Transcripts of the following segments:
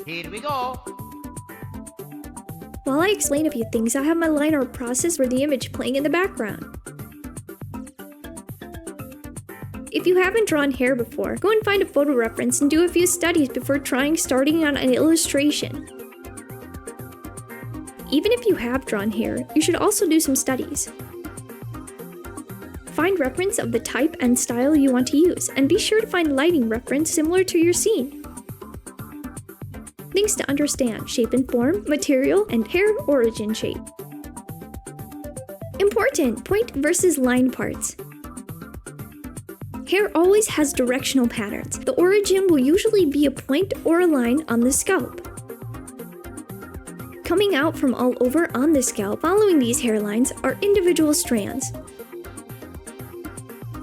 Here we go. While I explain a few things, I have my line art process for the image playing in the background. If you haven't drawn hair before, go and find a photo reference and do a few studies before starting on an illustration. Even if you have drawn hair, you should also do some studies. Find reference of the type and style you want to use, and be sure to find lighting reference similar to your scene. Things to understand: shape and form, material, and hair origin shape. Important: point versus line parts. Hair always has directional patterns. The origin will usually be a point or a line on the scalp. Coming out from all over on the scalp, following these hairlines, are individual strands.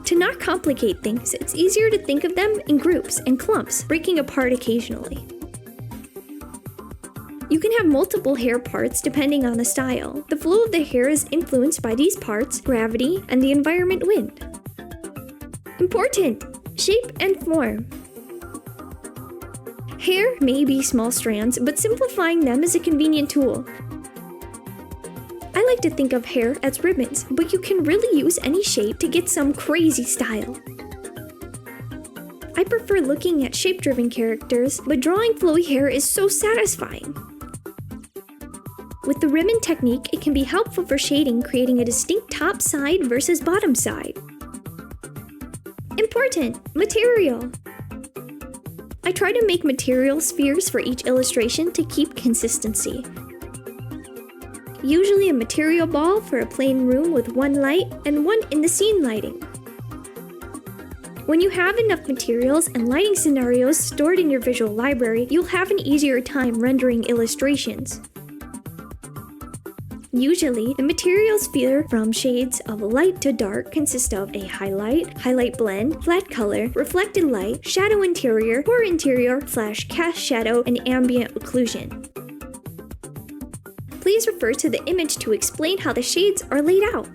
To not complicate things, it's easier to think of them in groups and clumps, breaking apart occasionally. You can have multiple hair parts depending on the style. The flow of the hair is influenced by these parts, gravity, and the environment wind. Important: shape and form. Hair may be small strands, but simplifying them is a convenient tool. I like to think of hair as ribbons, but you can really use any shape to get some crazy style. I prefer looking at shape-driven characters, but drawing flowy hair is so satisfying. With the ribbon technique, it can be helpful for shading, creating a distinct top side versus bottom side. Important: material. I try to make material spheres for each illustration to keep consistency. Usually a material ball for a plain room with one light and one in the scene lighting. When you have enough materials and lighting scenarios stored in your visual library, you'll have an easier time rendering illustrations. Usually, the material sphere from shades of light to dark consist of a highlight blend, flat color, reflected light, shadow interior, core interior, cast shadow, and ambient occlusion. Please refer to the image to explain how the shades are laid out.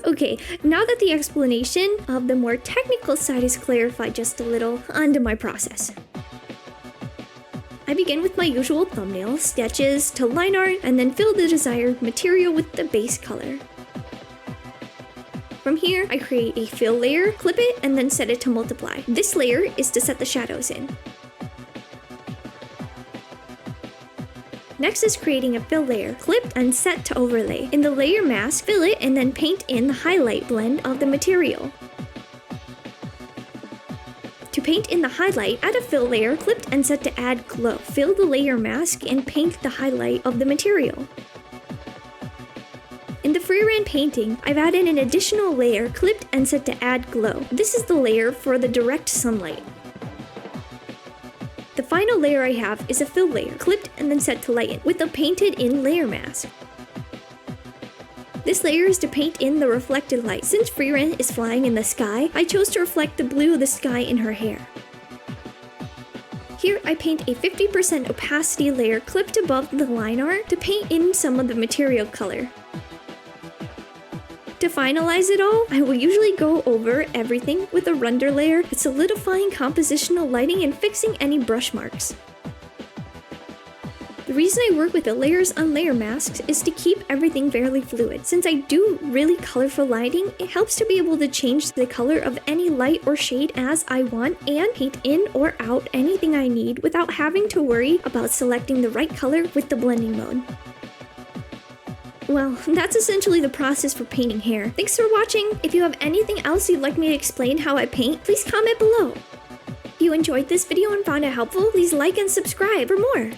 Okay, now that the explanation of the more technical side is clarified just a little, onto my process. I begin with my usual thumbnail, sketches to line art, and then fill the desired material with the base color. From here, I create a fill layer, clip it, and then set it to multiply. This layer is to set the shadows in. Next is creating a fill layer, clipped and set to overlay. In the layer mask, fill it and then paint in the highlight blend of the material. To paint in the highlight, add a fill layer, clipped and set to add glow. Fill the layer mask and paint the highlight of the material. In the freehand painting, I've added an additional layer, clipped and set to add glow. This is the layer for the direct sunlight. The final layer I have is a fill layer, clipped and then set to lighten, with a painted in layer mask. This layer is to paint in the reflected light. Since Freerun is flying in the sky, I chose to reflect the blue of the sky in her hair. Here I paint a 50% opacity layer clipped above the line art to paint in some of the material color. To finalize it all, I will usually go over everything with a render layer, solidifying compositional lighting and fixing any brush marks. The reason I work with the layers on layer masks is to keep everything fairly fluid. Since I do really colorful lighting, it helps to be able to change the color of any light or shade as I want and paint in or out anything I need without having to worry about selecting the right color with the blending mode. Well, that's essentially the process for painting hair. Thanks for watching. If you have anything else you'd like me to explain how I paint, please comment below. If you enjoyed this video and found it helpful, please like and subscribe for more.